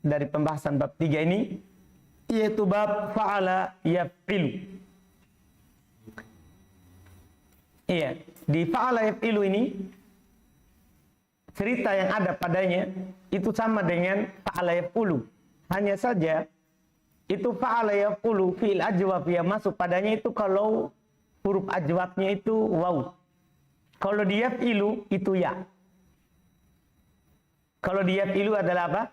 dari pembahasan bab 3 ini, yaitu bab fa'ala yaf'ilu. Iya, di fa'ala yaf'ilu ini cerita yang ada padanya itu sama dengan fa'ala yaf'ulu. Hanya saja itu fa'ala yaf'ulu fi'il ajwab yang masuk padanya itu kalau huruf ajwabnya itu waw. Kalau di yaf'ilu itu ya. Kalau di yaf'ilu adalah apa?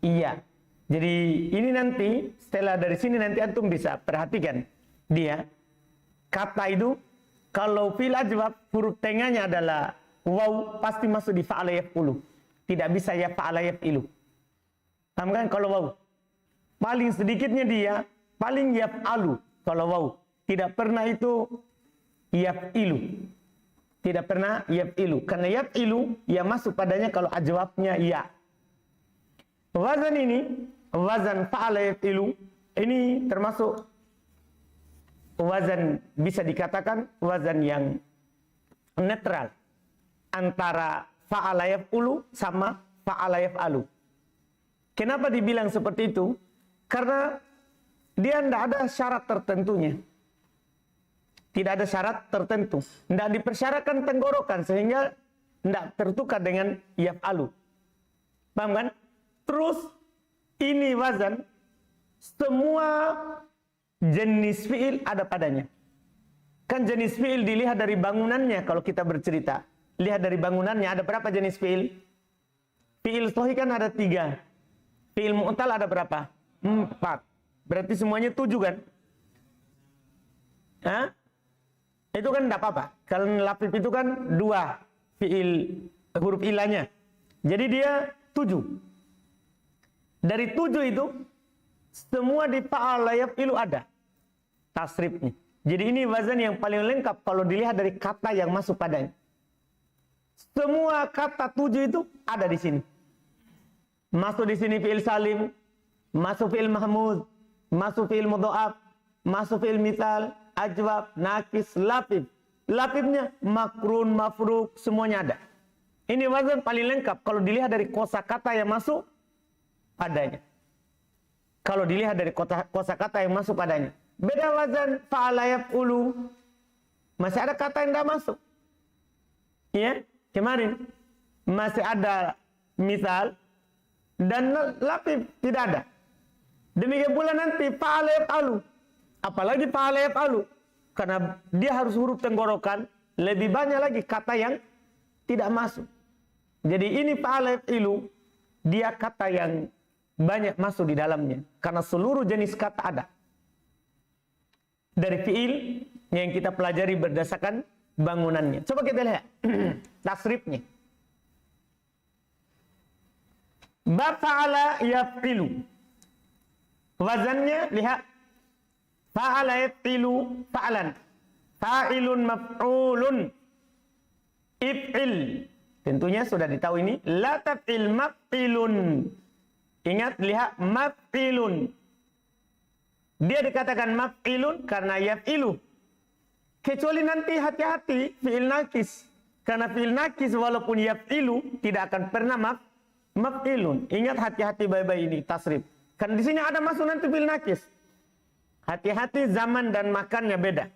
Iya. Jadi ini nanti setelah dari sini nanti antum bisa perhatikan dia kata itu kalau fi'il ajwab huruf tengahnya adalah waw pasti masuk di fa'ala yaf'ulu. Tidak bisa ya fa'ala yaf'ilu. Paham kan kalau waw? Paling sedikitnya dia paling yaf'alu kalau waw. Tidak pernah itu yaf'ilu. Tidak pernah yaf'ilu. Karena yaf'ilu yang masuk padanya kalau ajwabnya ya. Wazan ini, wazan fa'ala yaf'ilu, ini termasuk wazan bisa dikatakan wazan yang netral antara fa'ala yaf'ulu sama fa'ala yaf'alu. Kenapa dibilang seperti itu? Karena dia tidak ada syarat tertentunya. Tidak ada syarat tertentu. Tidak dipersyaratkan tenggorokan sehingga tidak tertukar dengan yaf'alu. Paham kan? Terus ini wazan semua jenis fi'il ada padanya. Kan jenis fi'il dilihat dari bangunannya kalau kita bercerita. Lihat dari bangunannya ada berapa jenis fi'il? Fi'il sahih kan ada 3. Fi'il mu'tal ada berapa? 4. Berarti semuanya 7 kan? Hah? Itu kan tidak apa-apa. Kalau lafif itu kan 2 fi'il huruf ilahnya. Jadi dia 7. Dari 7 itu semua di fa'ala yaf'ilu ada tasrifnya. Jadi ini wazan yang paling lengkap kalau dilihat dari kata yang masuk padanya. Semua kata 7 itu ada di sini. Masuk di sini fi'il salim, masuk fi'il mahmud, masuk fi'il mudha'af, masuk fi'il mithal, ajwab, nakis, lafif. Lafifnya makrun, mafruk, semuanya ada. Ini wazan paling lengkap kalau dilihat dari kosakata yang masuk padanya. Kalau dilihat dari kosakata yang masuk padanya. Beda wazan fa'ala yaf'ulu. Masih ada kata yang tidak masuk. Iya, kemarin masih ada misal dan lafif tidak ada. Demikian pula nanti fa'ala yaf'alu. Apalagi fa'ala yaf'alu. Karena dia harus huruf tenggorokan, lebih banyak lagi kata yang tidak masuk. Jadi ini fa'ala yaf'ilu, dia kata yang banyak masuk di dalamnya. Karena seluruh jenis kata ada. Dari fi'il yang kita pelajari berdasarkan bangunannya. Coba kita lihat tasrifnya. Bab fa'ala yaf'ilu. Wazannya lihat. Fa'ala yaf'ilu fa'lan. Fa'ilun maf'ulun. If'il. Tentunya sudah ditahu ini. La taf'il maf'ilun. Ingat, lihat maf'ilun. Dia dikatakan maf'ilun karena yaf'ilu. Kecuali nanti hati-hati fi'il nakis. Karena fi'il nakis walaupun yaf'ilu tidak akan pernah maf'ilun. Ingat hati-hati baik-baik ini tasrif. Karena di sini ada masuk nanti fi'il nakis. Hati-hati zaman dan makannya beda.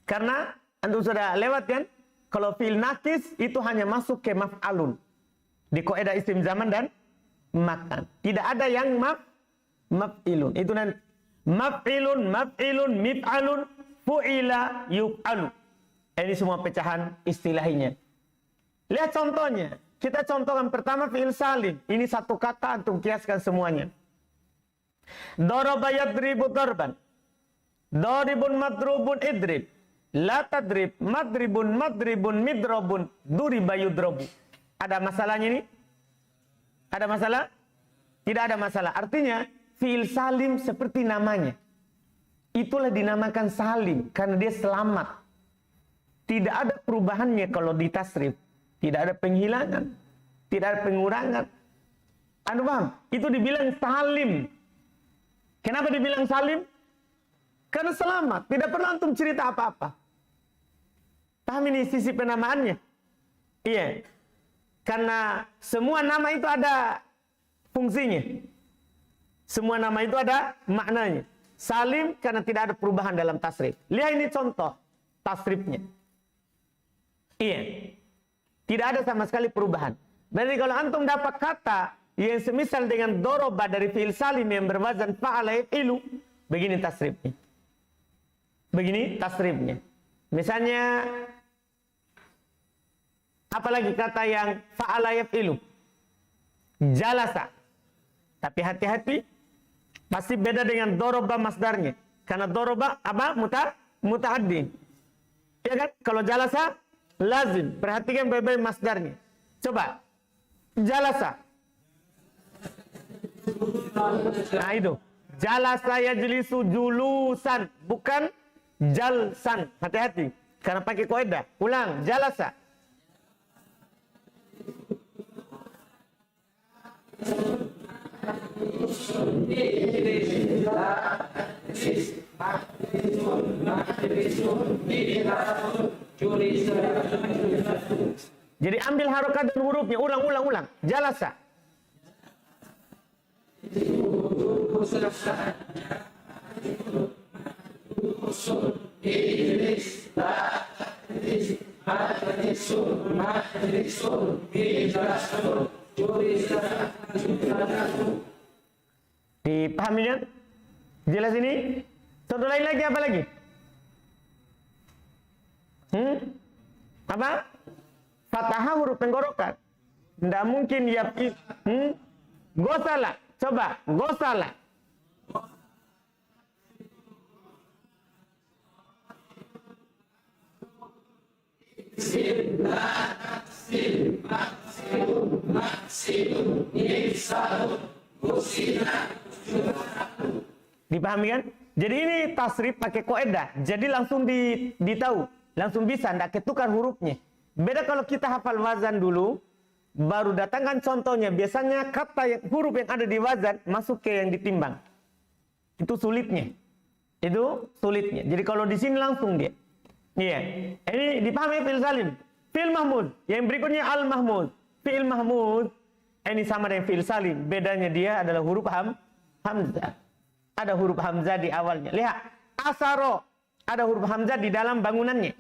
Karena antum sudah lewat kan? Kalau fi'il nakis itu hanya masuk ke maf'alun. Di kaidah isim zaman dan makan. Tidak ada yang maf'ilun. Itu nanti maf'ilun, mif'alun, fu'ila, yuf'alu. Ini semua pecahan istilahnya. Lihat contohnya. Kita contohkan pertama fi'il salim. Ini satu kata antum kiaskan semuanya. Daraba yadribu darban. Daribun madrubun idrib. La tadrib, madribun, midrabun, duriba yudrabu. Ada masalahnya ini? Ada masalah? Tidak ada masalah. Artinya, fi'il salim seperti namanya. Itulah dinamakan salim. Karena dia selamat. Tidak ada perubahannya kalau ditasrif. Tidak ada penghilangan. Tidak ada pengurangan. Anda paham? Itu dibilang salim. Kenapa dibilang salim? Karena selamat. Tidak perlu antum cerita apa-apa. Paham ini sisi penamaannya? Iya. Karena semua nama itu ada fungsinya. Semua nama itu ada maknanya. Salim karena tidak ada perubahan dalam tasrif. Lihat ini contoh tasrifnya. Iya. Tidak ada sama sekali perubahan. Berarti kalau antum dapat kata yang semisal dengan doroba dari fi'il salim yang berwazan fa'ala yaf'ilu, begini tasrifnya. Begini tasrifnya. Misalnya, apalagi kata yang fa'ala yaf'ilu. Jalasa. Tapi hati-hati, pasti beda dengan doroba masdarnya. Karena doroba apa? Muta'addi. Ya kan? Kalau jalasa, lazim. Perhatikan baik-baik masdarnya. Coba. Jalasa. Nah itu. Jalasa yajlisu julusan. Bukan jalsan. Hati-hati. Karena pakai kaidah. Ulang. Jalasa. Jadi ambil harokat dan hurufnya. Ulang. Jalasa. Dipahami kan? Jelas ini? Contoh lain lagi apa lagi? Apa? Fathah huruf tenggorokan. Tidak mungkin ya. Gosala. Coba. Gosala. Dipahami kan? Jadi ini tasrif pakai kaidah. Jadi langsung ditahu, langsung bisa, tidak ketukar hurufnya. Beda kalau kita hafal wazan dulu, baru datangkan contohnya. Biasanya kata huruf yang ada di wazan masuk ke yang ditimbang. Itu sulitnya. Jadi kalau di sini langsung dia. Iya. Ini dipahami fi'il salim. Fi'il mahmud. Yang berikutnya al-mahmud. Fi'il mahmud ini sama dengan fi'il salim. Bedanya dia adalah huruf hamzah. Ada huruf hamzah di awalnya. Lihat. Asaro. Ada huruf hamzah di dalam bangunannya.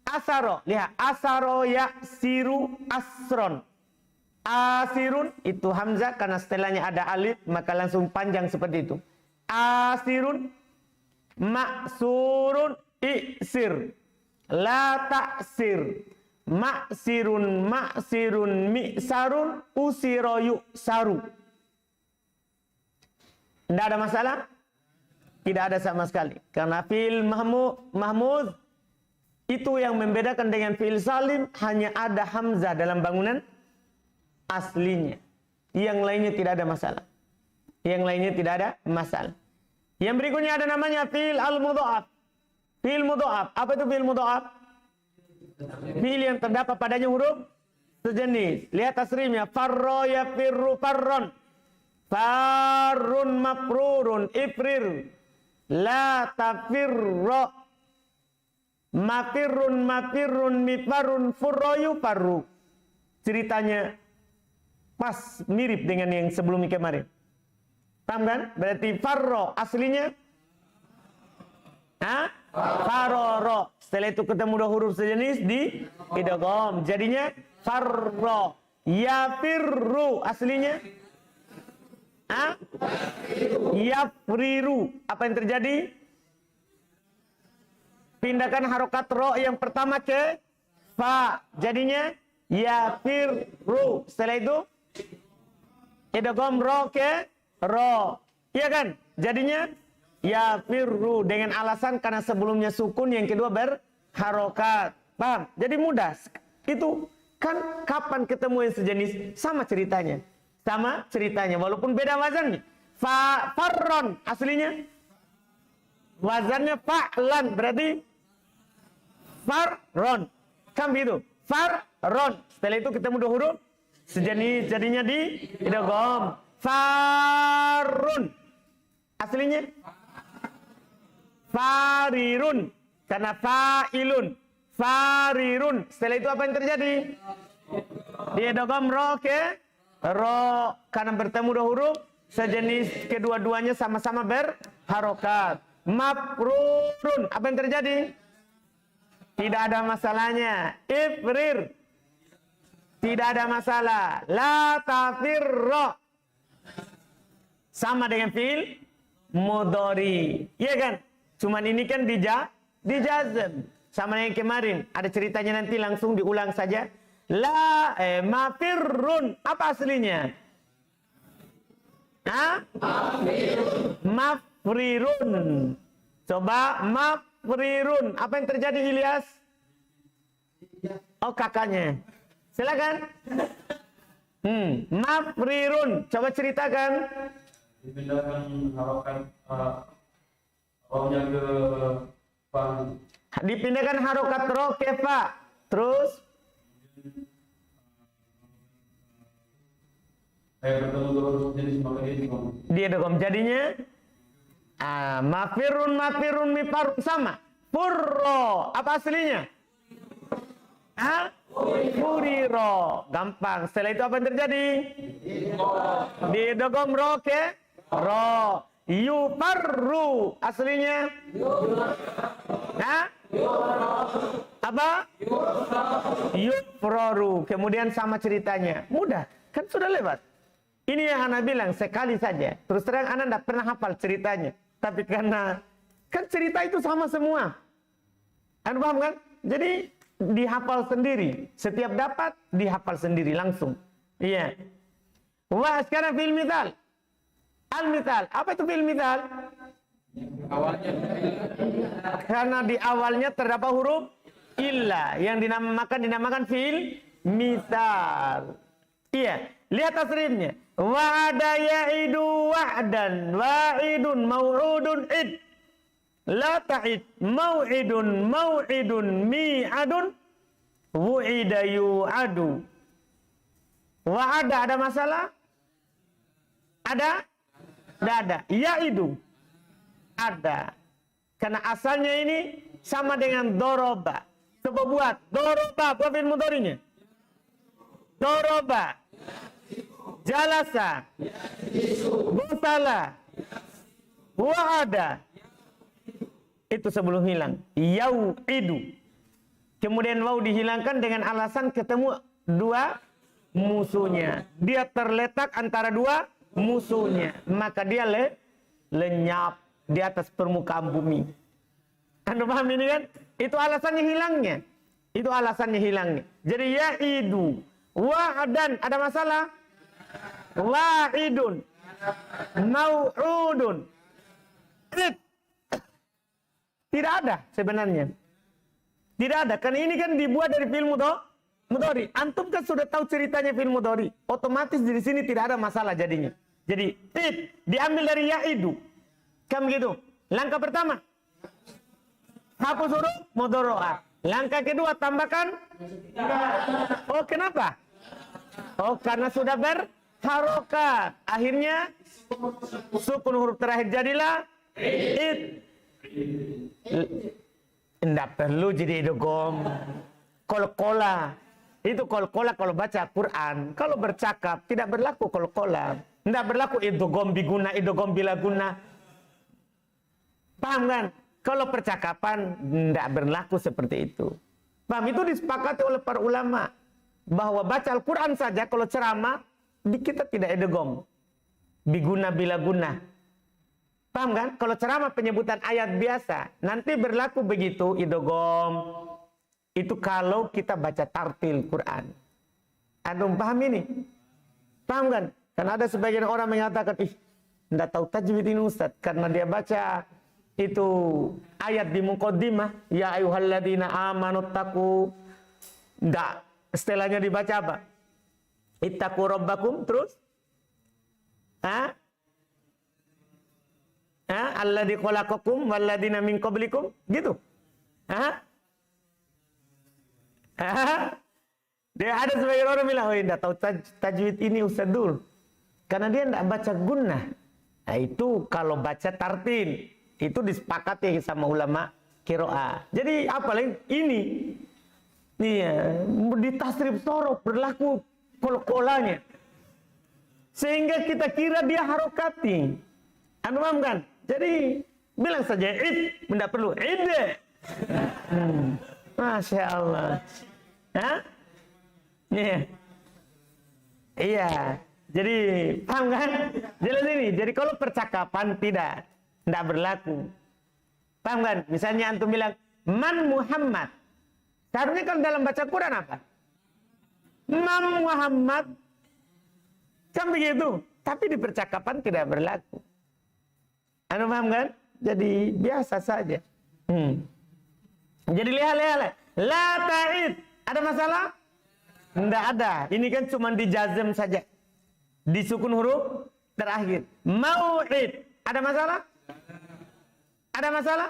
Asaro. Lihat. Asaro yaksiru asron. Asirun itu hamzah karena setelahnya ada alif. Maka langsung panjang seperti itu. Asirun. Maksurun iksir. La taksir. Maksirun mi'sarun usiroyu saru. Tidak ada masalah? Tidak ada sama sekali. Karena fi'il mahmud itu yang membedakan dengan fi'il salim hanya ada hamzah dalam bangunan aslinya. Yang lainnya tidak ada masalah. Yang berikutnya ada namanya fi'il al-mudha'af. Fi'il mudha'af. Apa itu fi'il mudha'af? Fi'il yang terdapat padanya huruf sejenis. Lihat tasrifnya. Farro yafirru farron. Farrun mafrurun ifrir. La tafirro. Mafirrun mifarrun furroyu farru. Ceritanya pas mirip dengan yang sebelumnya kemarin. Paham kan? Berarti farro aslinya faroro. Setelah itu ketemu dua huruf sejenis di idgham. Jadinya farro. Yafirru aslinya yafriru. Apa yang terjadi? Pindahkan harokat ro yang pertama ke fa. Jadinya yafirru. Setelah itu idgham ro ke ro. Iya kan? Jadinya yafirru dengan alasan karena sebelumnya sukun, yang kedua berharokat. Paham? Jadi mudah. Itu kan kapan ketemu yang sejenis sama ceritanya. Walaupun beda wazannya. Farron aslinya wazannya fa'lan, berarti farron. Kan begitu? Farron. Setelah itu ketemu dua huruf sejenis, jadinya di idgham. Farun aslinya farirun karena fa'ilun. Farirun. Setelah itu apa yang terjadi? Dia idgham ro ke ro karena bertemu dua huruf sejenis, kedua-duanya sama-sama berharokat. Mafrurun, apa yang terjadi? Tidak ada masalahnya. Ifrir, tidak ada masalah. La tafirro, sama dengan fi'il mudhari. Iya kan? Cuman ini kan dijazm. Sama dengan kemarin. Ada ceritanya nanti langsung diulang saja. Mafirrun. Apa aslinya? Mafrirun. Coba mafrirun. Apa yang terjadi, Ilyas? Oh, kakaknya. Silakan. Mafrirun. Coba ceritakan. Dipindahkan harokat rohnya ke depan. Dipindahkan harokat roh ke fa. Terus Kayak bertemu terus jenis maka dia dogom. Jadinya mafirun mifar sama. Furro. Apa aslinya? Furiro. Gampang. Setelah itu apa yang terjadi? Didogom ro ke ro. Yufarru. Aslinya? Apa? Yufroru. Kemudian sama ceritanya. Mudah. Kan sudah lewat. Ini yang Ana bilang sekali saja. Terus terang Ana tidak pernah hafal ceritanya. Tapi karena kan cerita itu sama semua. Anda paham kan? Jadi dihafal sendiri. Setiap dapat dihafal sendiri langsung. Iya. Wah, sekarang fi'il mithal. Al-mithal. Apa itu fi'il mithal? awalnya Karena di awalnya terdapat huruf illa yang dinamakan fi'il mithal. Iya, lihat tasrifnya. Wa'ada ya'idu wa'dan, wa'idun mau'udun id. La ta'id, mau'idun mi'adun, wu'ida yu'adu. Wa'ada ada masalah? Ada? Tidak ada. Ya'idu ada. Karena asalnya ini sama dengan doroba. Coba buat doroba, apa fi'il mudhari'nya? Doroba, jalasa, busala, wa'ada. Itu sebelum hilang. Yau'idu. Kemudian waw dihilangkan dengan alasan ketemu dua musuhnya. Dia terletak antara dua musuhnya. Maka dia lenyap di atas permukaan bumi. Anda paham ini kan? Itu alasannya hilangnya. Itu alasannya hilangnya. Jadi ya'idu. Wa'adan. Ada masalah? Wa'idun. Mau'udun. Tidak ada sebenarnya. Tidak ada. Karena ini kan dibuat dari fi'il mudhari. Antum kan sudah tahu ceritanya fi'il mudhari. Otomatis di sini tidak ada masalah jadinya. Jadi diambil dari ya'idu. Kan begitu. Langkah pertama. Hapus huruf mudhari'ah. Langkah kedua tambahkan. Oh, kenapa? Oh, karena sudah berharokat. Akhirnya sukun huruf terakhir jadilah tidak perlu jadi idgham. Qalqalah. Itu qalqalah kalau baca Quran. Kalau bercakap tidak berlaku qalqalah. Tidak berlaku idgham biguna, idgham bila guna. Paham kan? Kalau percakapan tidak berlaku seperti itu. Paham? Itu disepakati oleh para ulama. Bahwa baca Al-Quran saja kalau ceramah, kita tidak idgham. Biguna bila guna. Paham kan? Kalau ceramah penyebutan ayat biasa, nanti berlaku begitu idgham. Itu kalau kita baca tartil Quran. Antum paham ini? Paham kan? Karena ada sebagian orang mengatakan, tidak tahu tajwid ini Ustaz. Karena dia baca itu ayat di muqaddimah, ya ayyuhalladzina amanu taqu. Enggak, setelahnya dibaca apa? Ittaqu rabbakum, terus alladzi khalaqakum walladzina min qablikum, gitu. Dia ada sebagian orang bilang, oh enggak tahu tajwid ini Ustaz Dul. Karena dia enggak baca gunnah. Nah, itu kalau baca tartil. Itu disepakati sama ulama qiraah. Jadi apalagi ini di tasrif sorof berlaku qalqalahnya. Sehingga kita kira dia harokati. Anu paham kan? Jadi bilang saja id, tidak perlu ide. Masya Allah. Hah? Iya. Iya. Jadi paham kan? Jelas ini. Jadi kalau percakapan tidak berlaku. Paham kan? Misalnya antum bilang man Muhammad. Seharusnya kalau dalam baca Quran apa? Man Muhammad. Kan begitu. Tapi di percakapan tidak berlaku. Anu paham kan? Jadi biasa saja. Jadi lihat. La ta'id. Ada masalah? Tidak ada. Ini kan cuma dijazm saja. Disukun huruf terakhir. Mau'id. Ada masalah? Ada masalah?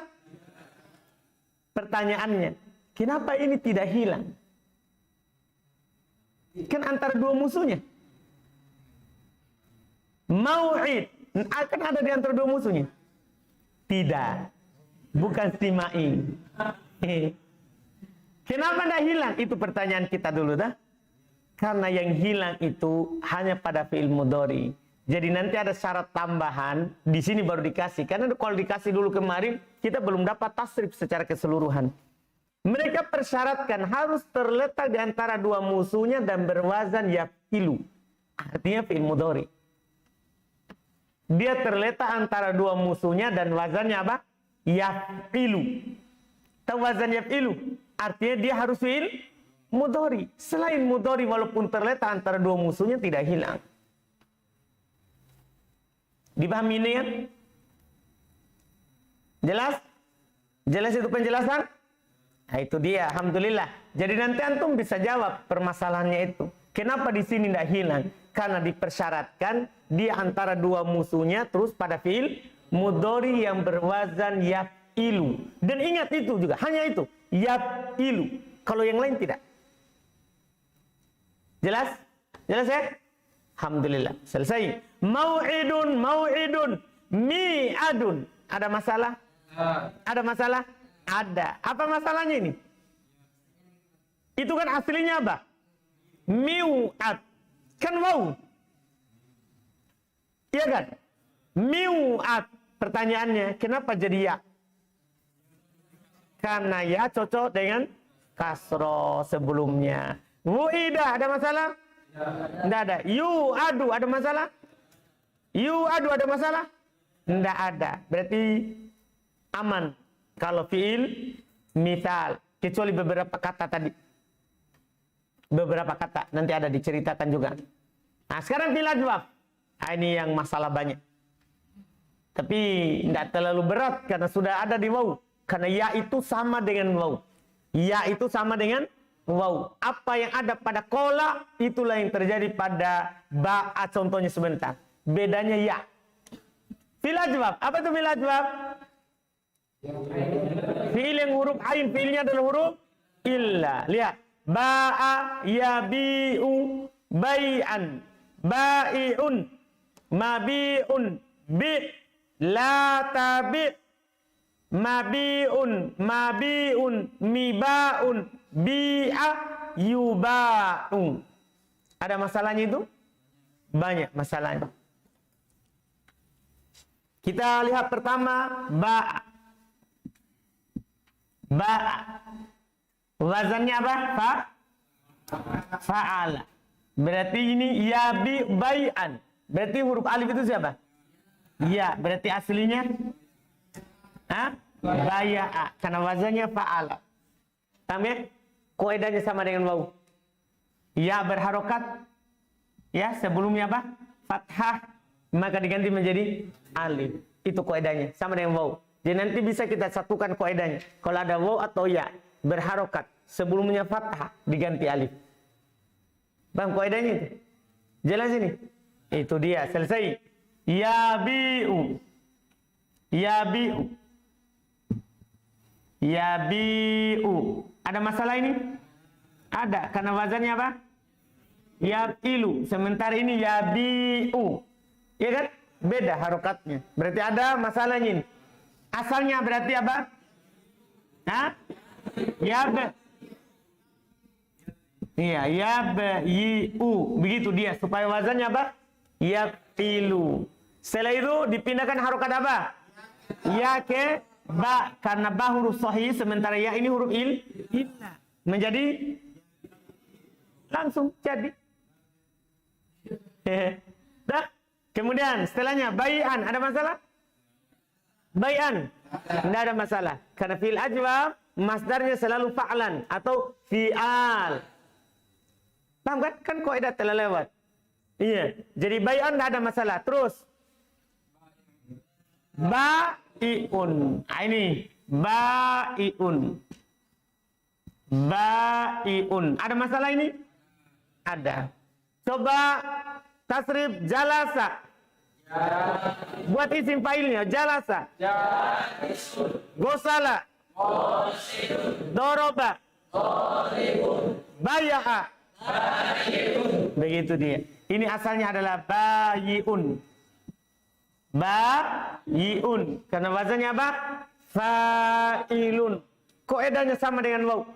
Pertanyaannya, kenapa ini tidak hilang? Kan antara dua musuhnya. Mau'id. Kan ada di antara dua musuhnya. Tidak. Bukan istimai. Kenapa tidak hilang? Itu pertanyaan kita dulu dah. Karena yang hilang itu hanya pada fi'il mudhari. Jadi nanti ada syarat tambahan. Di sini baru dikasih. Karena kalau dikasih dulu kemarin, kita belum dapat tasrif secara keseluruhan. Mereka persyaratkan harus terletak di antara dua musuhnya dan berwazan yaf'ilu. Artinya fi'il mudhari. Dia terletak antara dua musuhnya dan wazannya apa? Yaf'ilu. Tahu wazan yaf'ilu? Artinya dia harus fi'il mudhari. Selain mudhari walaupun terletak antara dua musuhnya tidak hilang. Dipahami ini kan? Jelas? Jelas itu penjelasan? Nah itu dia, alhamdulillah. Jadi nanti antum bisa jawab permasalahannya itu. Kenapa di sini tidak hilang? Karena dipersyaratkan di antara dua musuhnya terus pada fi'il mudhari yang berwazan yaf'ilu. Dan ingat itu juga, hanya itu, yaf'ilu. Kalau yang lain tidak. Jelas? Jelas ya? Alhamdulillah. Selesai. Mau'idun. Mi'adun. Ada masalah? Ada masalah? Ada. Apa masalahnya ini? Itu kan aslinya apa? Mi'ad. Kan waw. Iya kan? Mi'ad. Pertanyaannya, kenapa jadi ya? Karena ya cocok dengan kasro sebelumnya. Wu'idah, ada masalah? Tidak ada. Yu'adu, ada masalah? Yu'adu, ada masalah? Tidak ada. Berarti aman. Kalau fi'il, misal. Kecuali beberapa kata tadi. Beberapa kata. Nanti ada diceritakan juga. Nah, sekarang fi'il ajwaf. Nah, ini yang masalah banyak. Tapi tidak terlalu berat karena sudah ada di waw. Karena ya itu sama dengan waw. Ya itu sama dengan waw. Apa yang ada pada kola, itulah yang terjadi pada ba'a. Contohnya sebentar. Bedanya ya. Fi'il ajwaf. Apa itu fi'il ajwaf? Fi'il yang huruf ain. Fi'ilnya adalah huruf illa. Lihat. Ba'a yabi'u bay'an. Ba'i'un. Mabi'un. Bi' la tabi'. Mabi'un. Miba'un. Bi'a yuba'u. Ada masalahnya itu? Banyak masalahnya. Kita lihat pertama ba'a. Ba'a. Wazannya apa? Fa'ala. Berarti ini yabi bay'an. Berarti huruf alif itu siapa? Ya, berarti aslinya baya'a. Karena wazannya fa'ala. Paham ya? Kaidahnya sama dengan waw. Ya berharokat. Ya, sebelumnya apa? Fathah. Maka diganti menjadi alif. Itu kaidahnya. Sama dengan waw. Jadi nanti bisa kita satukan kaidahnya. Kalau ada waw atau ya berharokat. Sebelumnya fathah. Diganti alif. Paham kaidahnya itu? Jelas ini? Itu dia. Selesai. Yabi'u. Yabi'u. Yabi'u. Ada masalah ini? Ada. Karena wazannya apa? Yabi'u. Sementara ini yabi'u. Ya kan? Beda harokatnya. Berarti ada masalahnya ini. Asalnya berarti apa? Yab. Iya, yabi'u. Begitu dia. Supaya wazannya apa? yaqilu. Setelah itu dipindahkan harokat apa? Ya ke ba, karena ba huruf sahih, sementara ya ini huruf illa. Menjadi langsung jadi. Dah. Kemudian setelahnya bai'an, ada masalah? Bai'an, tidak ada masalah. Karena fi'il ajwab masdarnya selalu fa'lan atau fi'al. Paham kan? Kan kaidah telah lewat. Iya. Jadi bai'an tidak ada masalah. Terus ba'i'un. Nah, ini ba'i'un. Ba'i'un. Ada masalah ini? Ada. Coba tasrif jalasa. Buat isim fa'ilnya jalasa. Gosala. Doroba. Baya'a. Begitu dia. Ini asalnya adalah bayi'un. Bayi'un. Karena wazannya apa? Fa'ilun. Kaidahnya sama dengan waw.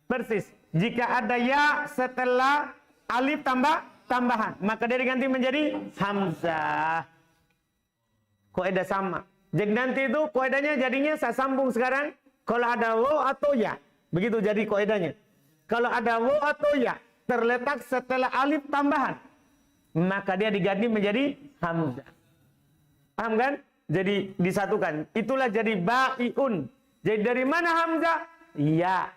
Persis. Jika ada ya setelah alif tambahan, maka dia diganti menjadi hamzah. Kaidah sama. Jadi nanti itu kaidahnya jadinya saya sambung sekarang. Kalau ada waw atau ya, begitu jadi kaidahnya. Kalau ada waw atau ya terletak setelah alif tambahan, maka dia diganti menjadi hamzah. Paham kan? Jadi disatukan. Itulah jadi ba'iun. Jadi dari mana hamzah? Ya.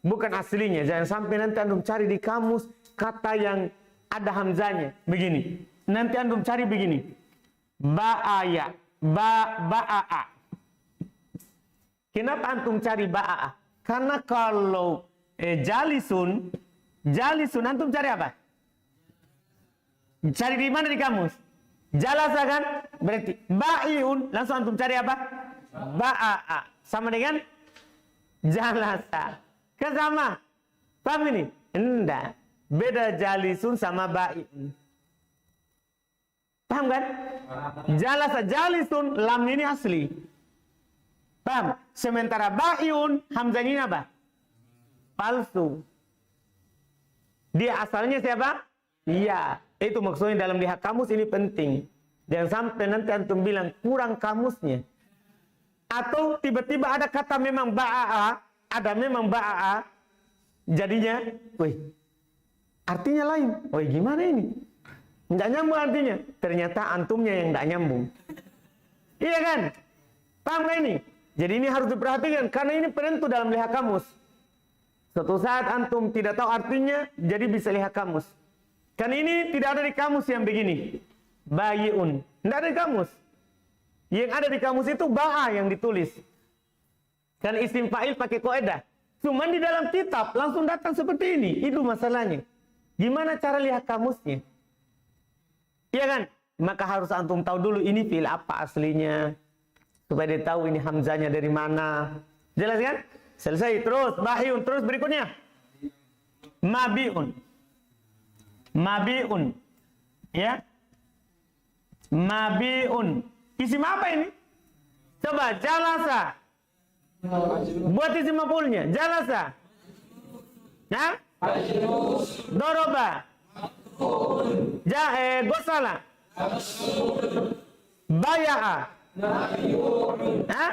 Bukan aslinya. Jangan sampai nanti antum cari di kamus kata yang ada hamzahnya. Begini. Nanti antum cari begini. Ba'aya. Ba'a. Kenapa antum cari ba'a? Karena kalau jalisun antum cari apa? Cari di mana di kamus? Jalasa kan? Berarti ba'iun. Langsung antum cari apa? Ba'a. Sama dengan jalasa. Kan sama. Paham ini? Enggak. Beda jalisun sama ba'iun. Paham kan? Jalasa jalisun, lam ini asli. Paham? Sementara ba'iun, hamzah ini apa? Palsu. Dia asalnya siapa? Iya. Itu maksudnya dalam lihat kamus ini penting. Jangan sampai nanti antum bilang kurang kamusnya. Atau tiba-tiba ada kata memang ba'a, ada memang ba'a, jadinya, wih, artinya lain. Wih, gimana ini? Nggak nyambung artinya. Ternyata antumnya yang nggak nyambung. Iya kan? Paham gak ini? Jadi ini harus diperhatikan karena ini penentu dalam lihat kamus. Suatu saat antum tidak tahu artinya, jadi bisa lihat kamus. Kan ini tidak ada di kamus yang begini. Bayi'un. Tidak ada di kamus. Yang ada di kamus itu ba'a yang ditulis. Kan isim fa'il pakai kaidah. Cuman di dalam kitab langsung datang seperti ini. Itu masalahnya. Gimana cara lihat kamusnya? Iya kan? Maka harus antum tahu dulu ini fi'il apa aslinya. Supaya dia tahu ini hamzahnya dari mana. Jelas kan? Selesai. Terus bahiun. Terus berikutnya. Mabi'un. Mabi'un. Ya. Mabi'un. Isim apa ini? Coba jalasa. Buat isim maf'ulnya. Jalasa. Ya? Doroba. Gosala. Baya'a. Hah?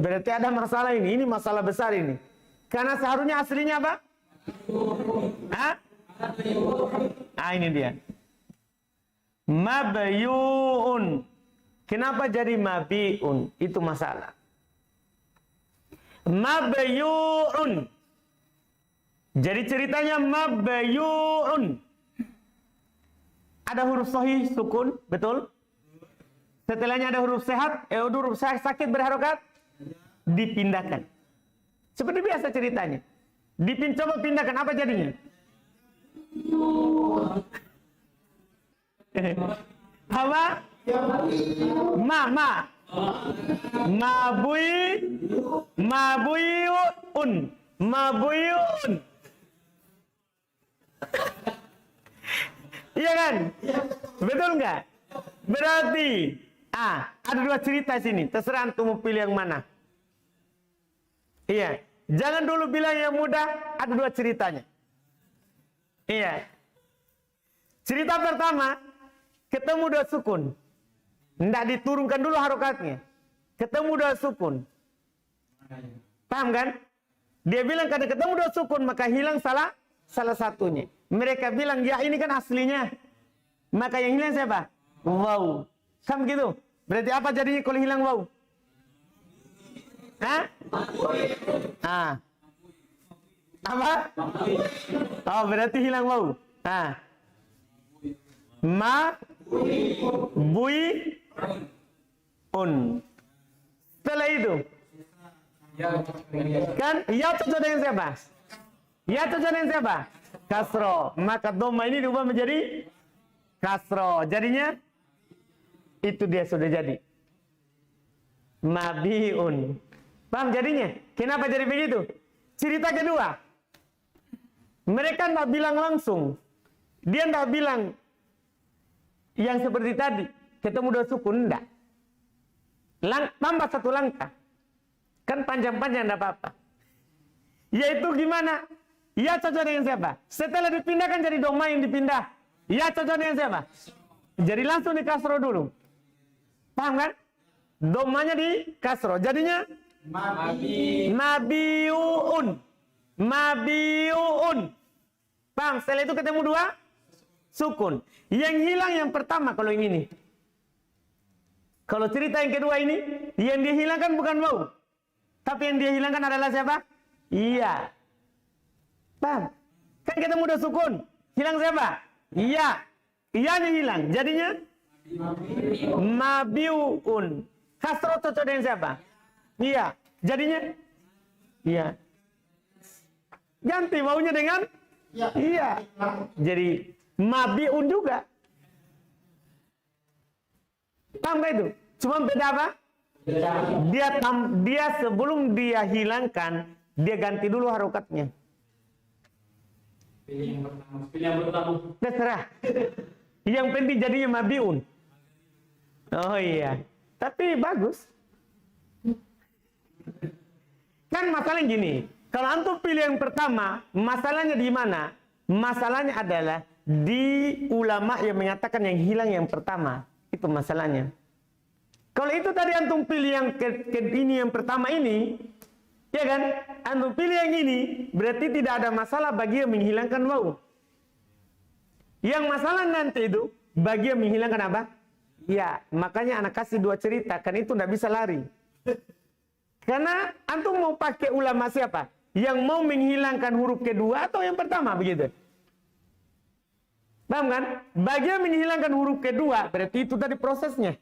Berarti ada masalah ini. Ini masalah besar ini. Karena seharusnya aslinya apa? Hah? Ah, ini dia. Mabyu'un. Kenapa jadi mabi'un? Itu masalah. Mabyu'un. Jadi ceritanya mabyu'un. Ada huruf sahih sukun, betul? Setelahnya ada huruf sehat, huruf sakit berharokat, dipindahkan. Seperti biasa ceritanya. Coba pindahkan, apa jadinya? Apa? Mabuyun. Iya kan? Betul nggak? Berarti ada dua cerita sini. Terserah antum mau pilih yang mana. Iya. Jangan dulu bilang yang mudah. Ada dua ceritanya. Iya. Cerita pertama, ketemu dua sukun. Tidak diturunkan dulu harokatnya. Ketemu dua sukun. Paham kan? Dia bilang karena ketemu dua sukun, maka hilang salah satunya. Mereka bilang, ya ini kan aslinya. Maka yang hilang siapa? Waw. Kan begitu? Berarti apa jadinya kalau hilang waw? Hah? Ah. Apa? Oh, berarti hilang waw. Ah. Ma bui un. Setelah itu kan ya cocok dengan siapa? Ya cocok dengan siapa? Kasro. Maka dhamma ini diubah menjadi kasro. Jadinya itu dia sudah jadi mabiun. Paham jadinya? Kenapa jadi begitu? Cerita kedua, mereka tidak bilang langsung. Dia tidak bilang yang seperti tadi, ketemu dua sukun, enggak. Tambah satu langkah. Kan panjang-panjang, enggak apa-apa. Yaitu gimana? Ya cocok dengan siapa? Setelah dipindahkan jadi dhamma yang dipindah. Ya cocok dengan siapa? Jadi langsung di kasro dulu. Paham kan? Dhammanya di kasro. Jadinya? Mabiun. Mabiun. Paham? Setelah itu ketemu dua sukun. Yang hilang yang pertama kalau yang ini. Kalau cerita yang kedua ini, yang dia hilangkan bukan waw. Tapi yang dia hilangkan adalah siapa? Iya. Paham? Kan ketemu dua sukun. Hilang siapa? Iya. Iyanya hilang. Jadinya? Mabiun. Kasro cocok dengan siapa? Iya. Jadinya? Iya. Ganti wawnya dengan? Iya. Jadi mabiun juga. Paham gak itu? Cuma beda apa? Dia sebelum dia hilangkan, dia ganti dulu harokatnya. Pilih yang pertama. Terserah. Yang penting jadinya mabiun. Oh iya. Tapi bagus. Kan masalahnya gini. Kalau antum pilih yang pertama, masalahnya di mana? Masalahnya adalah di ulama yang mengatakan yang hilang yang pertama. Itu masalahnya. Kalau itu tadi antum pilih yang ini yang pertama ini, ya kan? Antum pilih yang ini, berarti tidak ada masalah bagi yang menghilangkan waw. Yang masalah nanti itu bagi yang menghilangkan apa? Ya, makanya anak kasih dua cerita, kan itu tidak bisa lari. Karena antum mau pakai ulama siapa? Yang mau menghilangkan huruf kedua atau yang pertama begitu? Paham kan? Bagi yang menghilangkan huruf kedua, berarti itu tadi prosesnya.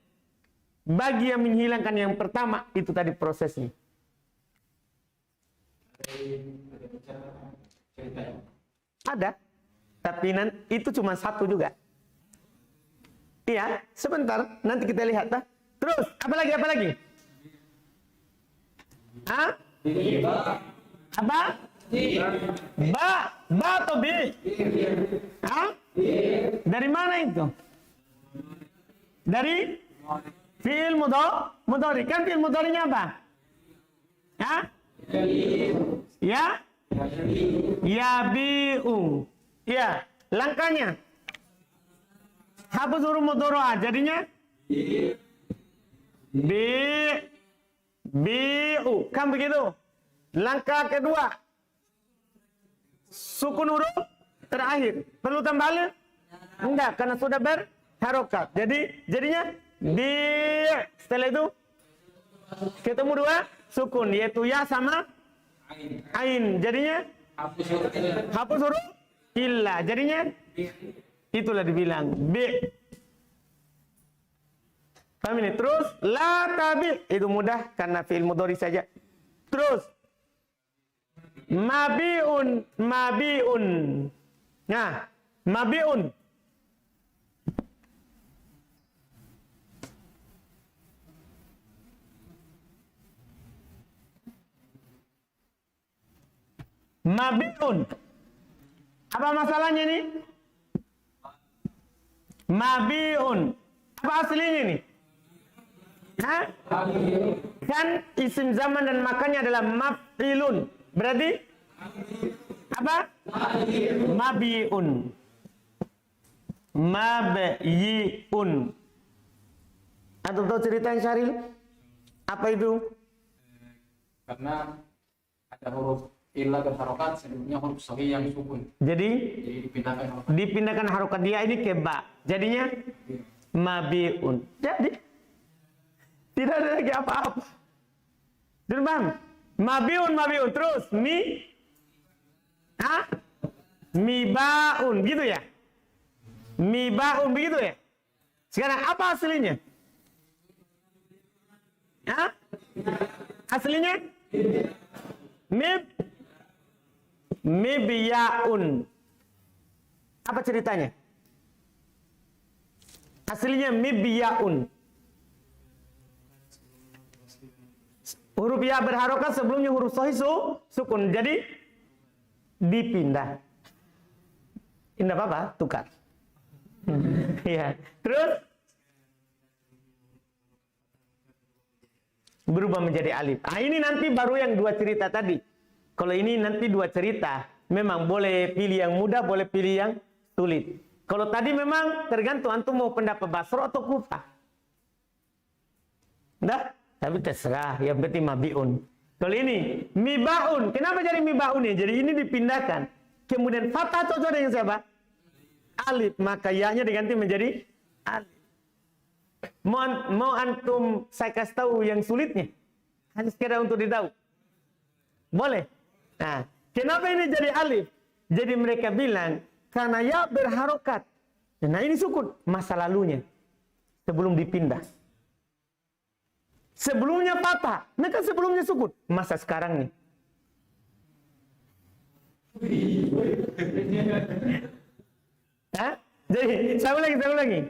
Bagi yang menghilangkan yang pertama, itu tadi prosesnya. Ada. Tapi itu cuma satu juga. Iya, sebentar. Nanti kita lihat. Terus, apa lagi? Hah? Apa? Ba atau bi? Hah? Dari mana itu? Dari fi'il mudhari. Kan fi'il mudharinya apa? Hah? Ya? Yabi'u. Ya, langkahnya. Hapus huruf mudhari jadinya bi'u. Kan begitu? Langkah kedua. Sukun huruf terakhir. Perlu tambah? Enggak, karena sudah berharokat. Jadinya setelah itu ketemu dua sukun, yaitu ya sama ain. Jadinya hapus huruf illa. Jadinya itulah dibilang bi. Paham ini? Terus la tabi. Itu mudah karena fi'il mudhari saja. Terus mabiun. Nah, mabiun. Mabiun. Apa masalahnya ini? Mabiun. Apa aslinya ini? Hah? Kan isim zaman dan makannya adalah maf'ilun. Berarti apa? Mabiun. Mabyi'un. Antum tahu cerita yang Syaril? Apa itu? Karena ada huruf illa berharokat, sebelumnya huruf sahih yang sukun. Jadi Dipindahkan harokat. dia ini ke ba. Jadinya mabiun. Jadi tidak ada lagi apa-apa. Sudah paham? Mabiun. Terus mibaun gitu ya? Mibaun begitu ya? Sekarang apa aslinya? Aslinya? Mibyaun. Apa ceritanya? Aslinya mibyaun. Huruf ya berharokat sebelumnya huruf sahih sukun. Jadi dipindah. Tidak apa-apa, tukar. Ya. Terus berubah menjadi alif. Ini nanti baru yang dua cerita tadi. Kalau ini nanti dua cerita, memang boleh pilih yang mudah, boleh pilih yang sulit. Kalau tadi memang tergantung antum mau pendapat Basra atau Kufah. Dah, tapi terserah, yang penting mabiun. Kalau ini mibaun, kenapa jadi mibaun ya? Jadi ini dipindahkan. Kemudian fathah cocok dengan siapa? Alif, maka ya-nya diganti menjadi alif. Mau antum saya kasih tahu yang sulitnya? Hanya sekedar untuk ditahu. Boleh? Nah, kenapa ini jadi alif? Jadi mereka bilang, karena ya berharokat. Nah ini sukun, masa lalunya. Sebelum dipindah. Sebelumnya patah. Nah kan sebelumnya sukun. Masa sekarang nih. Jadi, saya ulangi.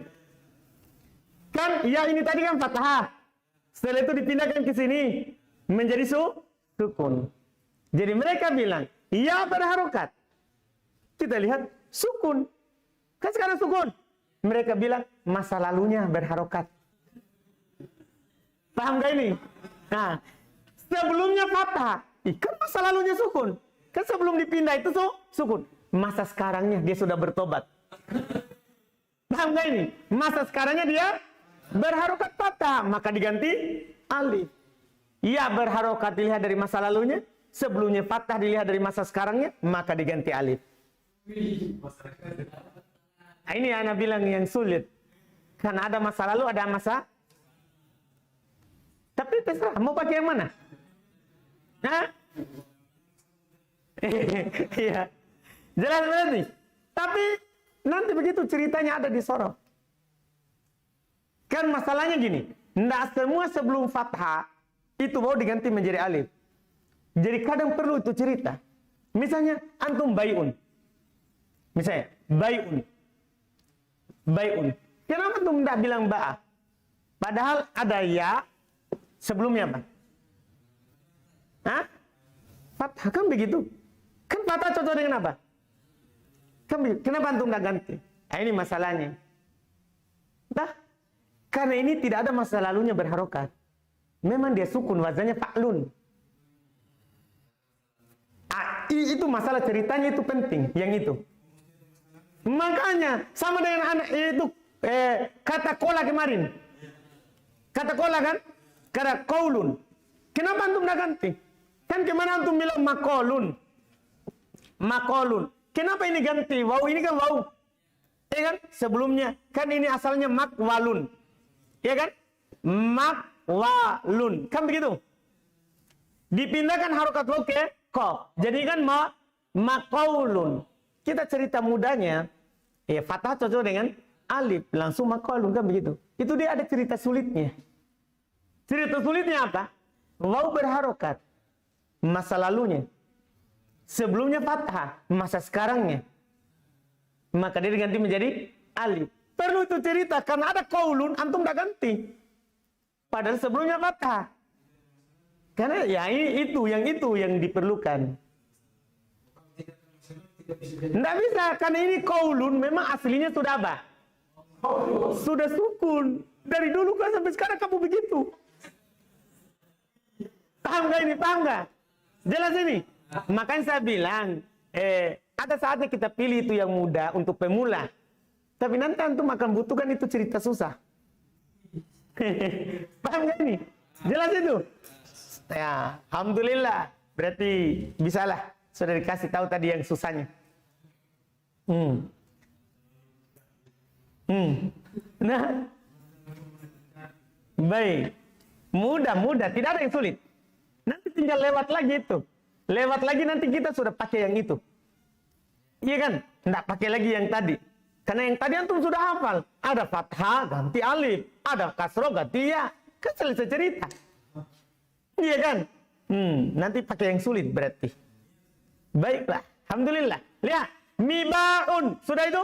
Kan, ya ini tadi kan fathah. Setelah itu dipindahkan ke sini. Menjadi sukun. Jadi mereka bilang, ya berharokat. Kita lihat, sukun. Kan sekarang sukun. Mereka bilang, masa lalunya berharokat. Paham gak ini? Nah, sebelumnya fathah. Kan masa lalunya sukun. Kan sebelum dipindah itu sukun. Masa sekarangnya dia sudah bertobat. Paham gak ini? Masa sekarangnya dia berharokat fathah. Maka diganti alif. Ya berharokat dilihat dari masa lalunya. Sebelumnya fathah dilihat dari masa sekarangnya. Maka diganti alif. Nah, ini anak bilang yang sulit. Karena ada masa lalu, ada masa. Tapi terserah, mau pakai yang mana? Iya. Jelas berarti. Tapi nanti begitu ceritanya ada di sorot. Kan masalahnya gini. Tidak semua sebelum fathah itu mau diganti menjadi alif. Jadi kadang perlu itu cerita. Misalnya antum bayun. Misalnya bayun. Kenapa antum tidak bilang ba'a? Padahal ada ya sebelumnya apa? Fathah kan begitu. Kan fathah cocok dengan apa? Kan begitu. Kenapa antum tidak ganti? Nah, ini masalahnya. Karena ini tidak ada masa lalunya berharokat. Memang dia sukun, wazannya fa'lun. Itu masalah ceritanya itu penting, yang itu. Makanya sama dengan anak itu kata kola kemarin. Kata kola kan? Kata qaulun. Kenapa antum tidak ganti? Kan kemana antum bilang makolun. Kenapa ini ganti? Waw ini kan waw. Ya kan? Sebelumnya kan ini asalnya makwalun. Ya kan? Makwalun. Kan begitu? Dipindahkan harokat waw ke ko. Jadi kan maqaulun. Kita cerita mudanya, fathah cocok dengan alif, langsung maqaulun kan begitu. Itu dia ada cerita sulitnya. Cerita sulitnya apa? Waw berharokat. Masa lalunya. Sebelumnya fathah, masa sekarangnya. Maka dia diganti menjadi alif. Perlu itu cerita karena ada qaulun, antum tidak ganti. Padahal sebelumnya fathah. Karena ya itu yang diperlukan. Tidak bisa, karena ini qaulun memang aslinya sudah apa? Sudah sukun. Dari dulu kan sampai sekarang kamu begitu. Paham gak ini? Paham gak? Jelas ini? Makanya saya bilang, ada saatnya kita pilih itu yang mudah untuk pemula. Tapi nanti antum akan butuhkan itu cerita susah. Paham gak ini? Jelas itu? Ya, alhamdulillah. Berarti bisalah. Sudah dikasih tahu tadi yang susahnya. Nah, baik. Mudah, tidak ada yang sulit. Nanti tinggal lewat lagi itu. Lewat lagi nanti kita sudah pakai yang itu. Iya kan? Tidak pakai lagi yang tadi. Karena yang tadi antum sudah hafal. Ada fathah ganti alif. Ada kasroh ganti ya. Kan selesai cerita. Iya kan? Nanti pakai yang sulit berarti. Baiklah. Alhamdulillah. Lihat. Mibaun. Sudah itu?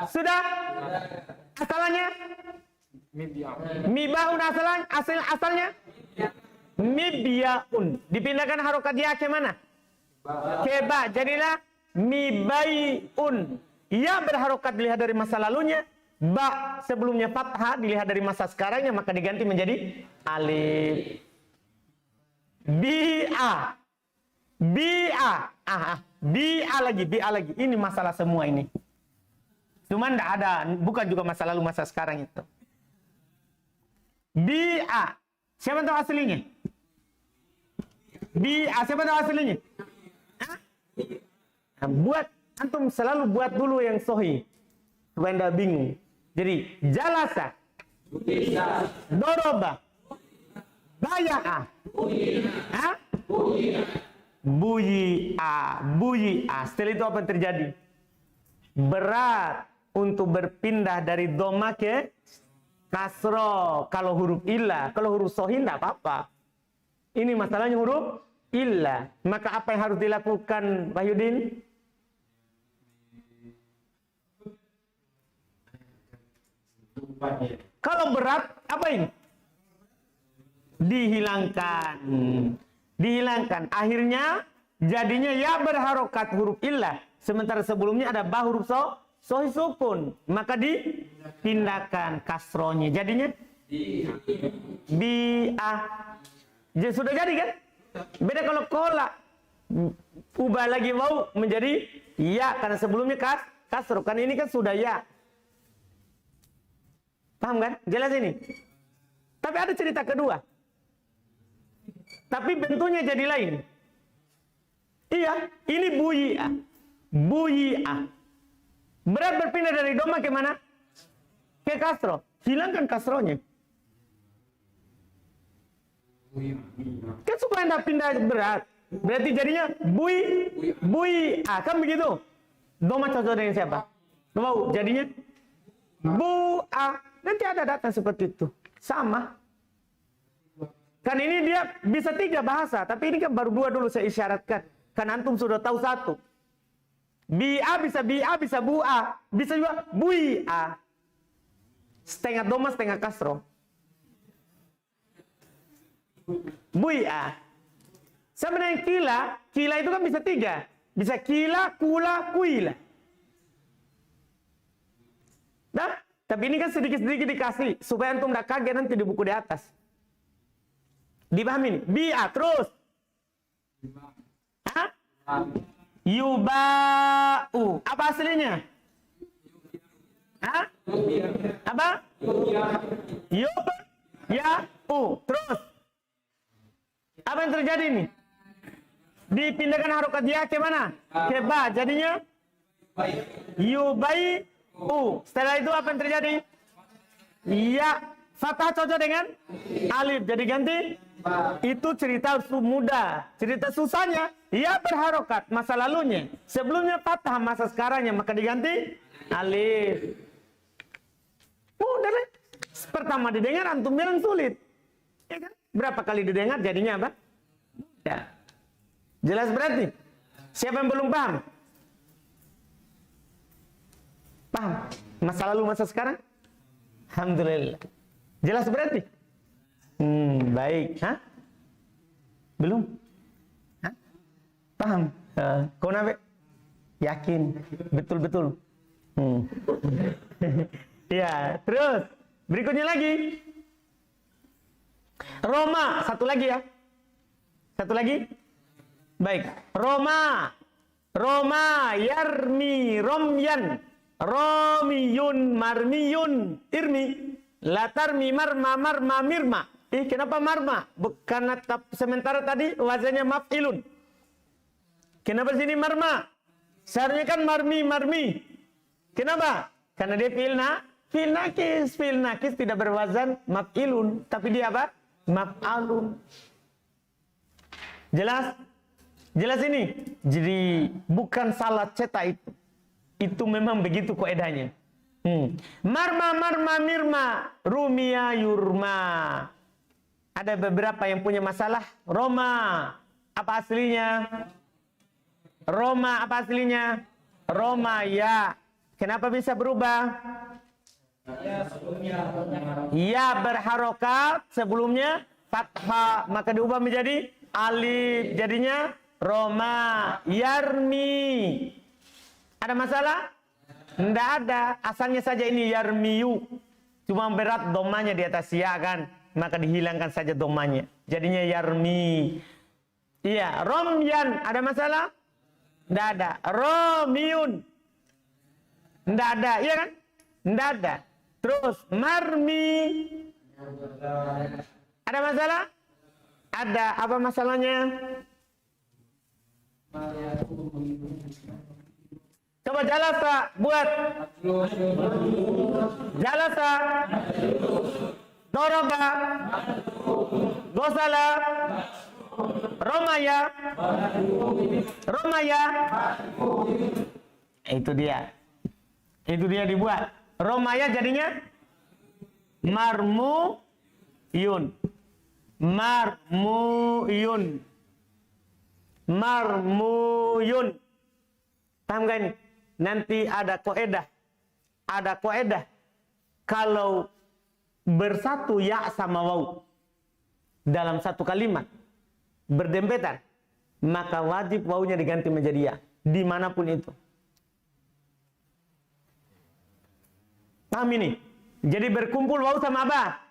Sudah? Asalnya? Mibaun asalnya? Mibyaun. Dipindahkan harokat ya ke mana? Ke ba. Jadilah mibaiun. Ya berharokat dilihat dari masa lalunya. Ba sebelumnya fathah dilihat dari masa sekarangnya, maka diganti menjadi alif. Bi'a. Bi'a lagi. Ini masalah semua ini. Cuman tidak ada, bukan juga masa lalu masa sekarang itu. Bi'a. Siapa tahu aslinya? Bi'a. Siapa tahu aslinya? Buat antum selalu buat dulu yang sahih supaya tidak bingung. Jadi jalasa, doroba, baya'a, buyi'a. Setelah itu apa yang terjadi? Berat untuk berpindah dari doma ke kasro. Kalau huruf illa, kalau huruf sahih tidak apa-apa. Ini masalahnya huruf illa. Maka apa yang harus dilakukan, Wahyudin? Kalau berat, apa ini? Dihilangkan. Akhirnya jadinya ya berharokat huruf illah. Sementara sebelumnya ada ba huruf sahih sukun. Maka dipindahkan kasronya. Jadinya bi'ah. Sudah jadi kan? Beda kalau kolak. Ubah lagi mau menjadi ya. Karena sebelumnya kasro. Kan ini kan sudah ya. Paham kan? Jelas ini. Tapi ada cerita kedua. Tapi bentuknya jadi lain. Iya, ini buyi'ah. Berat berpindah dari doma ke mana? Ke kasro. Hilangkan kasronya. Kan supaya tidak pindah berat. Berarti jadinya buyi'ah. Kan begitu? Doma cocok dengan siapa? Mau jadinya bu'ah. Nanti ada data seperti itu. Sama. Kan ini dia bisa 3 bahasa. Tapi ini kan baru 2 dulu saya isyaratkan. Kan antum sudah tahu 1. Bi'a bisa bu'a. Bisa juga bui'a. Setengah doma, setengah kasro. Bui'a. Sama dengan kila. Kila itu kan bisa 3. Bisa kila, kula, kuila. Nah. Tapi ini kan sedikit-sedikit dikasih. Supaya antum tidak kaget nanti di buku di atas. Dipahami nih? Bi'a terus. Yuba'u. Apa aslinya? Apa? Yuba'u. Terus. Apa yang terjadi nih? Dipindahkan harokat ya ke mana? Ke ba. Jadinya? Yuba'u. Setelah itu apa yang terjadi? Ya, fathah cocok dengan alif. Jadi ganti. Itu cerita mudah. Cerita susahnya, ya berharokat masa lalunya. Sebelumnya fathah masa sekarangnya, maka diganti alif. Mudah deh. Pertama didengar, antum bilang sulit. Ya kan? Berapa kali didengar, jadinya apa? Ya. Jelas berarti? Siapa yang belum paham? Paham? Masa lalu, masa sekarang? Alhamdulillah. Jelas berarti? Baik. Hah? Belum? Hah? Paham? Kau nabe? Yakin? Betul-betul? Ya, terus. Berikutnya lagi. Roma. Satu lagi ya. Satu lagi. Baik. Roma. Yarmi. Romyan. Romiyun, marmiyun, irmi. Latarmi, marma, marma, mirma. Kenapa marma? Karena sementara tadi wazannya maf'ilun. Kenapa sini marma? Seharusnya kan marmi, marmi. Kenapa? Karena dia fi'il nakis tidak berwazan maf'ilun, tapi dia apa? Maf'alun. Jelas? Jelas ini? Jadi bukan salah cetak itu. Itu memang begitu kaidahnya. Marma, marma, mirma, rumia, yurma. Ada beberapa yang punya masalah. Roma, apa aslinya? Roma, apa aslinya? Roma, ya. Kenapa bisa berubah? Ya berharokat, sebelumnya fathah, maka diubah menjadi alif. Jadinya Roma, yarmi. Ada masalah? Tidak ada. Asalnya saja ini yarmiyu. Cuma berat domanya di atas ya kan. Maka dihilangkan saja domanya. Jadinya yarmi. Iya. Romyan. Ada masalah? Tidak ada. Romiyun. Tidak ada. Iya kan? Tidak ada. Terus marmi. Ada masalah? Ada. Apa masalahnya? Coba jalasa, buat. Jalasa. Doroba. Gosala. Romaya. Romaya. Itu dia. Itu dia dibuat. Romaya jadinya marmuyun. Marmuyun. Marmuyun. Paham gak ini? Nanti ada koedah. Ada koedah. Kalau bersatu ya sama waw dalam satu kalimat berdempetan, maka wajib wawnya diganti menjadi ya. Dimanapun itu. Paham ini? Jadi berkumpul waw sama apa?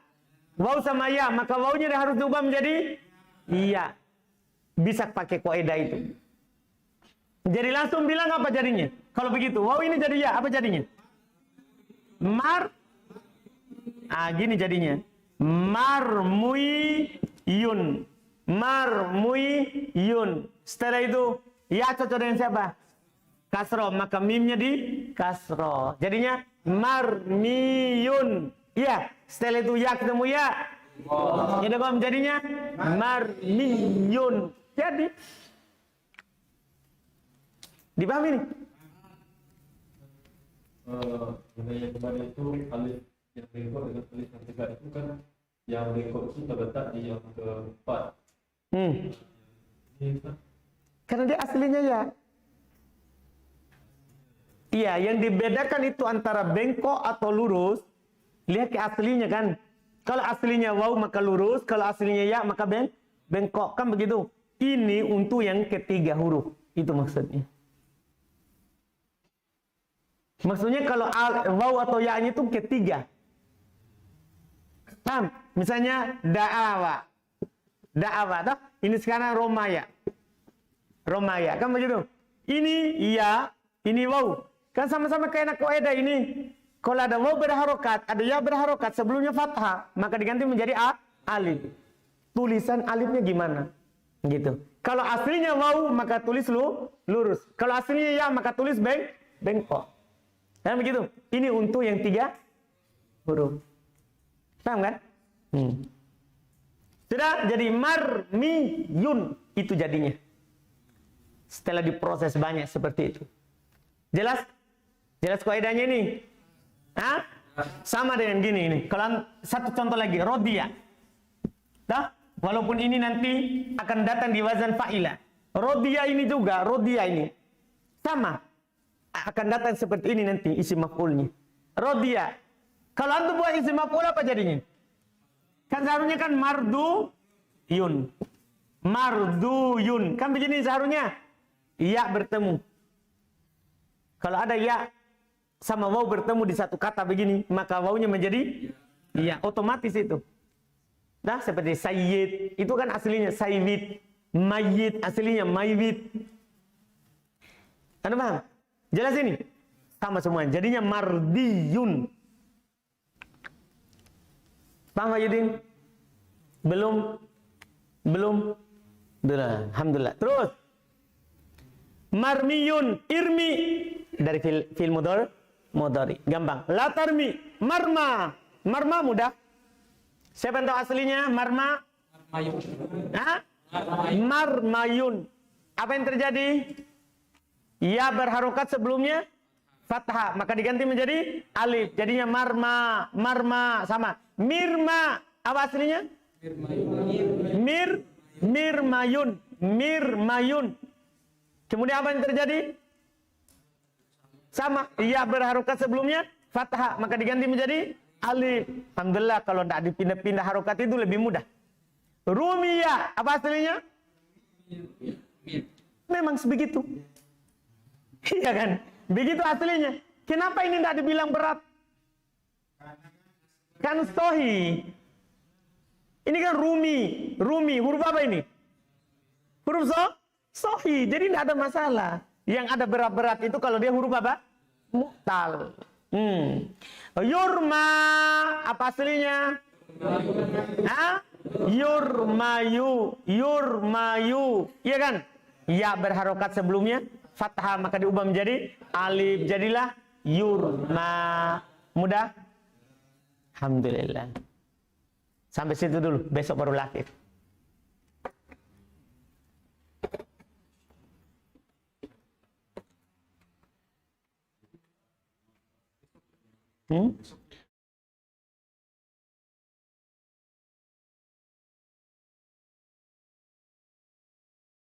Waw sama ya. Maka wawnya harus diubah menjadi iya. Bisa pakai koedah itu. Jadi langsung bilang apa jadinya? Kalau begitu, wow ini jadi ya, apa jadinya? Gini jadinya. Marmuyun. Marmuyun. Setelah itu, ya cocok dengan siapa? Kasro, maka mimnya di kasro. Jadinya marmiyun. Iya, setelah itu ya ketemu ya. Jadi jadinya marmiyun. Jadi dipahami nih? Yang kemarin itu alif yang bengkok dengan alif yang tegak itu kan yang bengkok itu terletak di yang keempat. Karena dia aslinya ya. Iya, yang dibedakan itu antara bengkok atau lurus. Lihat ke aslinya kan. Kalau aslinya waw maka lurus, kalau aslinya ya maka bengkok, kan begitu. Ini untuk yang ketiga huruf, itu maksudnya. Maksudnya kalau waw atau ya-nya itu ketiga. Paham? Misalnya da'awa. Da'awa toh? Ini sekarang romaya. Romaya, kan begitu. Ini ya, ini waw. Kan sama-sama kayak kaidah ini. Kalau ada waw berharokat, ada ya berharokat, sebelumnya fathah, maka diganti menjadi alif. Tulisan alifnya gimana? Gitu. Kalau aslinya waw, maka tulis lurus. Kalau aslinya ya, maka tulis bengkok. Dan begitu. Ini untuk yang tiga huruf. Paham kan? Sudah jadi marmiyun. Itu jadinya. Setelah diproses banyak seperti itu. Jelas? Jelas kaidahnya ini? Hah? Sama dengan gini ini. Kalau satu contoh lagi, rodia. Dah? Walaupun ini nanti akan datang di wazan fa'ila. Rodia ini juga, rodia ini. Sama. Akan datang seperti ini nanti isi maf'ulnya. Rodia. Kalau antum buat isi maf'ul apa jadinya? Kan seharusnya kan marduyun. Marduyun. Kan begini seharusnya. Ya bertemu. Kalau ada ya sama waw bertemu di satu kata begini, maka wawnya menjadi ya, otomatis itu. Nah, seperti sayyid, itu kan aslinya sayyid. Mayyid, aslinya mayyid. Anda paham? Jelas ini? Sama semua. Jadinya mardiyun. Paham Yudin? Belum. Alhamdulillah. Terus. Marmiyun, irmi dari fil mudhari. Gampang. La tarmi, marma. Marma mudah. Siapa yang tahu aslinya? Marma. Marmayun. Apa yang terjadi? Ya berharokat sebelumnya fathah, maka diganti menjadi alif. Jadinya marma sama. Mirma. Apa aslinya? Mirmayun. Kemudian apa yang terjadi? Sama. Ya berharokat sebelumnya fathah, maka diganti menjadi alif. Alhamdulillah kalau tidak dipindah-pindah harokat itu lebih mudah. Rumiyah. Apa aslinya? Memang sebegitu. Iya kan? Begitu aslinya. Kenapa ini tidak dibilang berat? Kan sohi. Ini kan rumi. Huruf apa ini? Huruf sohi. Jadi tidak ada masalah. Yang ada berat-berat itu kalau dia huruf apa? Mu'tal. Yurma. Apa aslinya? Yurmayu. Iya kan? Ya berharokat sebelumnya fathah, maka diubah menjadi alif. Jadilah yurma. Mudah? Alhamdulillah. Sampai situ dulu. Besok baru latih.